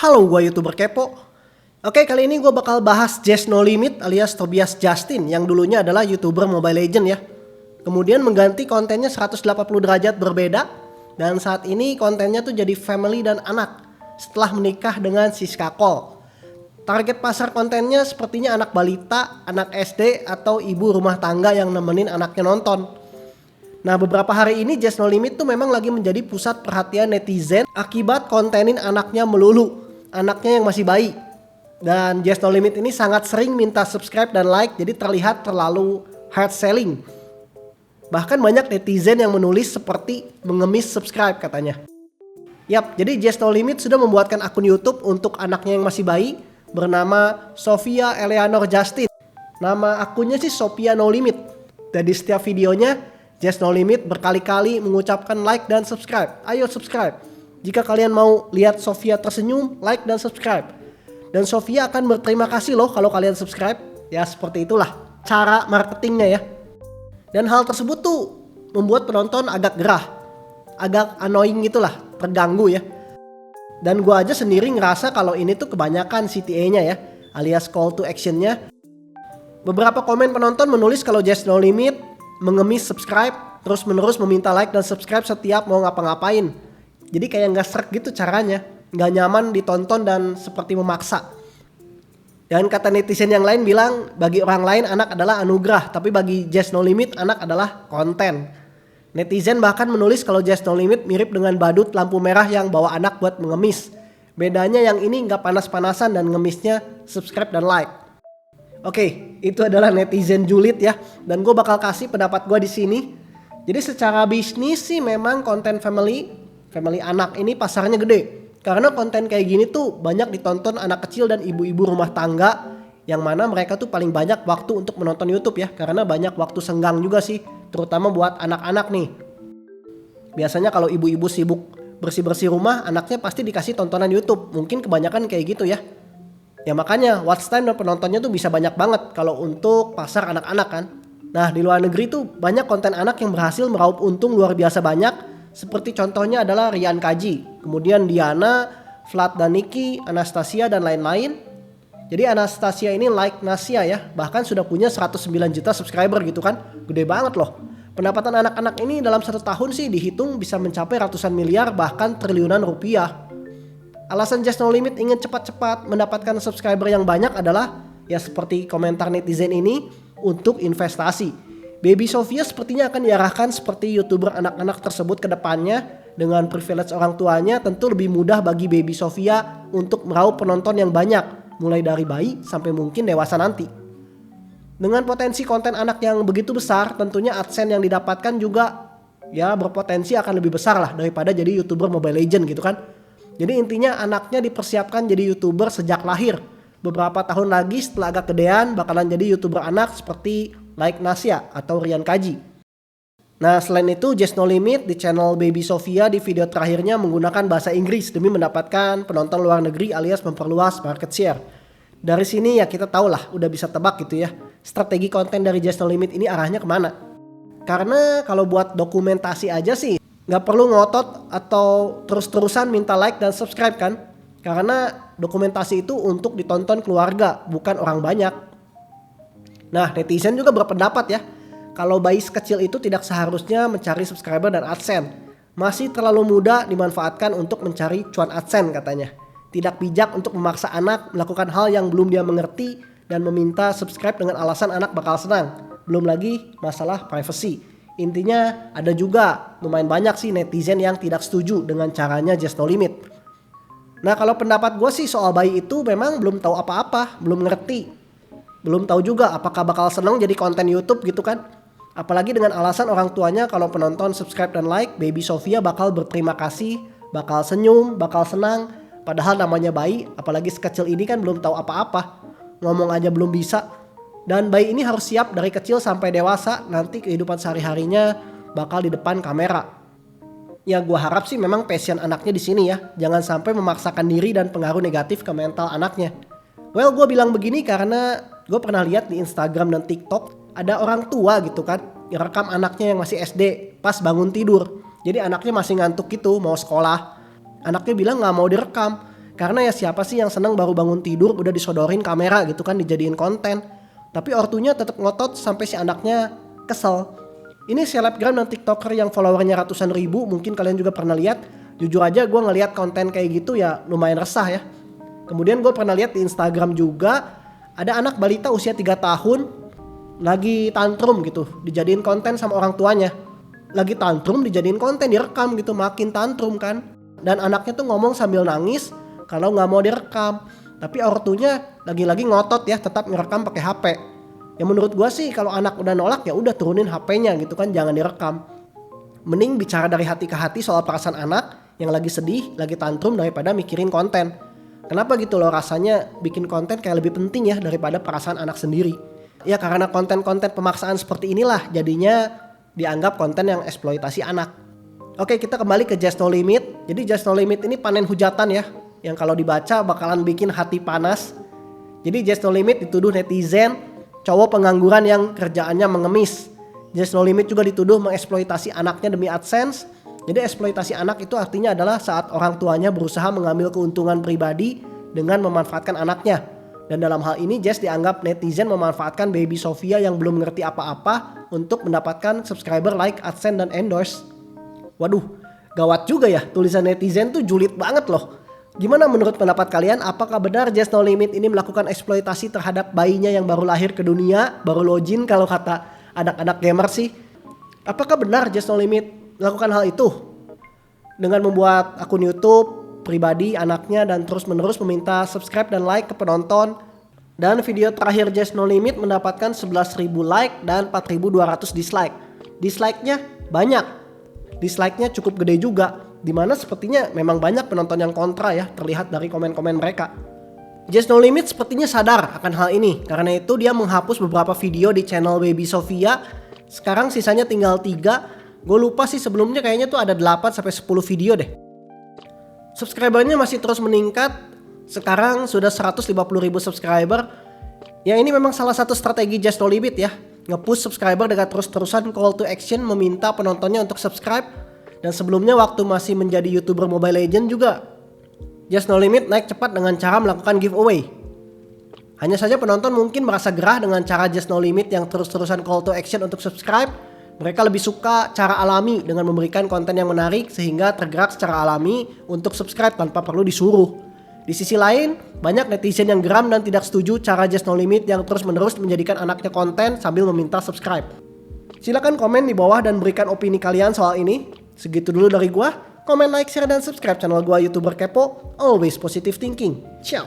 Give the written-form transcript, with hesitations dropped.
Halo, gue YouTuber Kepo. Oke, kali ini gue bakal bahas Just No Limit alias Tobias Justin yang dulunya adalah YouTuber Mobile Legends ya. Kemudian mengganti kontennya 180 derajat berbeda dan saat ini kontennya tuh jadi family dan anak setelah menikah dengan Siska Cole. Target pasar kontennya sepertinya anak balita, anak SD atau ibu rumah tangga yang nemenin anaknya nonton. Nah, beberapa hari ini Just No Limit tuh memang lagi menjadi pusat perhatian netizen akibat kontenin anaknya melulu, anaknya yang masih bayi. Dan Just No Limit ini sangat sering minta subscribe dan like, jadi terlihat terlalu hard selling. Bahkan banyak netizen yang menulis seperti mengemis subscribe katanya. Yap, jadi Just No Limit sudah membuatkan akun YouTube untuk anaknya yang masih bayi bernama Sophia Eleanor Justin. Nama akunnya sih Sophia No Limit. Dan di setiap videonya Just No Limit berkali-kali mengucapkan like dan subscribe. Ayo subscribe. Jika kalian mau lihat Sophia tersenyum, like dan subscribe. Dan Sophia akan berterima kasih loh kalau kalian subscribe. Ya seperti itulah cara marketingnya ya. Dan hal tersebut tuh membuat penonton agak gerah. Agak annoying gitulah, terganggu ya. Dan gue aja sendiri ngerasa kalau ini tuh kebanyakan CTA-nya ya, alias call to action-nya. Beberapa komen penonton menulis kalau Just No Limit mengemis subscribe, terus menerus meminta like dan subscribe setiap mau ngapa-ngapain. Jadi kayak gak sreg gitu caranya, gak nyaman ditonton dan seperti memaksa. Dan kata netizen yang lain bilang, bagi orang lain anak adalah anugerah, tapi bagi Just No Limit anak adalah konten. Netizen bahkan menulis kalau Just No Limit mirip dengan badut lampu merah yang bawa anak buat mengemis. Bedanya yang ini gak panas-panasan dan ngemisnya subscribe dan like. Oke, itu adalah netizen julid ya, dan gue bakal kasih pendapat gue di sini. Jadi secara bisnis sih memang konten family anak ini pasarnya gede. Karena konten kayak gini tuh banyak ditonton anak kecil dan ibu-ibu rumah tangga, yang mana mereka tuh paling banyak waktu untuk menonton YouTube ya, karena banyak waktu senggang juga sih, terutama buat anak-anak nih. Biasanya kalau ibu-ibu sibuk bersih-bersih rumah, anaknya pasti dikasih tontonan YouTube. Mungkin kebanyakan kayak gitu ya. Ya makanya watch time dan penontonnya tuh bisa banyak banget kalau untuk pasar anak-anak kan. Nah di luar negeri tuh banyak konten anak yang berhasil meraup untung luar biasa banyak. Seperti contohnya adalah Ryan Kaji, kemudian Diana, Vlad dan Nikki, Anastasia dan lain-lain. Jadi Anastasia ini like Nasia ya, bahkan sudah punya 109 juta subscriber gitu kan. Gede banget loh. Pendapatan anak-anak ini dalam 1 tahun sih dihitung bisa mencapai ratusan miliar bahkan triliunan rupiah. Alasan Just No Limit ingin cepat-cepat mendapatkan subscriber yang banyak adalah ya seperti komentar netizen ini untuk investasi. Baby Sophia sepertinya akan diarahkan seperti YouTuber anak-anak tersebut ke depannya. Dengan privilege orang tuanya tentu lebih mudah bagi Baby Sophia untuk meraup penonton yang banyak, mulai dari bayi sampai mungkin dewasa nanti. Dengan potensi konten anak yang begitu besar, tentunya AdSense yang didapatkan juga ya berpotensi akan lebih besar lah daripada jadi YouTuber Mobile Legends gitu kan. Jadi intinya anaknya dipersiapkan jadi YouTuber sejak lahir. Beberapa tahun lagi setelah agak gedean bakalan jadi YouTuber anak seperti like Nasia atau Ryan Kaji. Nah selain itu Just No Limit di channel Baby Sophia di video terakhirnya menggunakan bahasa Inggris demi mendapatkan penonton luar negeri alias memperluas market share. Dari sini ya kita tahu lah udah bisa tebak gitu ya. Strategi konten dari Just No Limit ini arahnya kemana. Karena kalau buat dokumentasi aja sih gak perlu ngotot atau terus-terusan minta like dan subscribe kan. Karena dokumentasi itu untuk ditonton keluarga, bukan orang banyak. Nah netizen juga berpendapat ya, kalau bayi sekecil itu tidak seharusnya mencari subscriber dan AdSense. Masih terlalu mudah dimanfaatkan untuk mencari cuan AdSense katanya. Tidak bijak untuk memaksa anak melakukan hal yang belum dia mengerti dan meminta subscribe dengan alasan anak bakal senang. Belum lagi masalah privacy. Intinya ada juga lumayan banyak sih netizen yang tidak setuju dengan caranya Just No Limit. Nah kalau pendapat gue sih soal bayi itu memang belum tahu apa-apa, belum ngerti. Belum tahu juga apakah bakal senang jadi konten YouTube gitu kan. Apalagi dengan alasan orang tuanya kalau penonton subscribe dan like, Baby Sophia bakal berterima kasih, bakal senyum, bakal senang. Padahal namanya bayi, apalagi sekecil ini kan belum tahu apa-apa. Ngomong aja belum bisa. Dan bayi ini harus siap dari kecil sampai dewasa, nanti kehidupan sehari-harinya bakal di depan kamera. Ya gue harap sih memang passion anaknya di sini ya, jangan sampai memaksakan diri dan pengaruh negatif ke mental anaknya. Well gue bilang begini karena gue pernah lihat di Instagram dan TikTok ada orang tua gitu kan, ngerekam anaknya yang masih SD pas bangun tidur. Jadi anaknya masih ngantuk gitu mau sekolah. Anaknya bilang gak mau direkam. Karena ya siapa sih yang seneng baru bangun tidur udah disodorin kamera gitu kan, dijadiin konten. Tapi ortunya tetap ngotot sampai si anaknya kesel. Ini selebgram dan tiktoker yang followernya ratusan ribu, mungkin kalian juga pernah lihat. Jujur aja gue ngelihat konten kayak gitu ya lumayan resah ya. Kemudian gue pernah lihat di Instagram juga ada anak balita usia 3 tahun lagi tantrum gitu, dijadiin konten sama orang tuanya. Lagi tantrum dijadiin konten, direkam gitu, makin tantrum kan. Dan anaknya tuh ngomong sambil nangis kalau nggak mau direkam. Tapi ortunya lagi-lagi ngotot ya, tetap ngerekam pakai HP. Ya menurut gue sih kalau anak udah nolak ya udah turunin HP-nya gitu kan, jangan direkam. Mending bicara dari hati ke hati soal perasaan anak yang lagi sedih, lagi tantrum daripada mikirin konten. Kenapa gitu loh, rasanya bikin konten kayak lebih penting ya daripada perasaan anak sendiri. Ya karena konten-konten pemaksaan seperti inilah jadinya dianggap konten yang eksploitasi anak. Oke, kita kembali ke Just No Limit. Jadi Just No Limit ini panen hujatan ya, yang kalau dibaca bakalan bikin hati panas. Jadi Just No Limit dituduh netizen cowok pengangguran yang kerjaannya mengemis. Just No Limit juga dituduh mengeksploitasi anaknya demi AdSense. Jadi eksploitasi anak itu artinya adalah saat orang tuanya berusaha mengambil keuntungan pribadi dengan memanfaatkan anaknya. Dan dalam hal ini Jess dianggap netizen memanfaatkan baby Sofia yang belum mengerti apa-apa untuk mendapatkan subscriber, like, AdSense, dan endorse. Waduh, gawat juga ya, tulisan netizen tuh julid banget loh. Gimana menurut pendapat kalian, apakah benar Just No Limit ini melakukan eksploitasi terhadap bayinya yang baru lahir ke dunia, baru login kalau kata anak-anak gamer sih? Apakah benar Just No Limit melakukan hal itu? Dengan membuat akun YouTube pribadi anaknya dan terus menerus meminta subscribe dan like ke penonton. Dan video terakhir Just No Limit mendapatkan 11.000 like dan 4.200 dislike. Dislike-nya banyak. Dislike-nya cukup gede juga, dimana sepertinya memang banyak penonton yang kontra ya, terlihat dari komen-komen mereka. Just No Limit sepertinya sadar akan hal ini, karena itu dia menghapus beberapa video di channel Baby Sofia. Sekarang sisanya tinggal 3. Gue lupa sih, sebelumnya kayaknya tuh ada 8-10 video deh. Subscribernya masih terus meningkat. Sekarang sudah 150.000 subscriber. Ya ini memang salah satu strategi Just No Limit ya, nge-push subscriber dengan terus-terusan call to action meminta penontonnya untuk subscribe. Dan sebelumnya waktu masih menjadi YouTuber Mobile Legends juga Just No Limit naik cepat dengan cara melakukan giveaway. Hanya saja penonton mungkin merasa gerah dengan cara Just No Limit yang terus-terusan call to action untuk subscribe. Mereka lebih suka cara alami dengan memberikan konten yang menarik sehingga tergerak secara alami untuk subscribe tanpa perlu disuruh. Di sisi lain, banyak netizen yang geram dan tidak setuju cara Just No Limit yang terus-menerus menjadikan anaknya konten sambil meminta subscribe. Silakan komen di bawah dan berikan opini kalian soal ini. Segitu dulu dari gua. Komen, like, share, dan subscribe channel gua YouTuber Kepo. Always positive thinking. Ciao.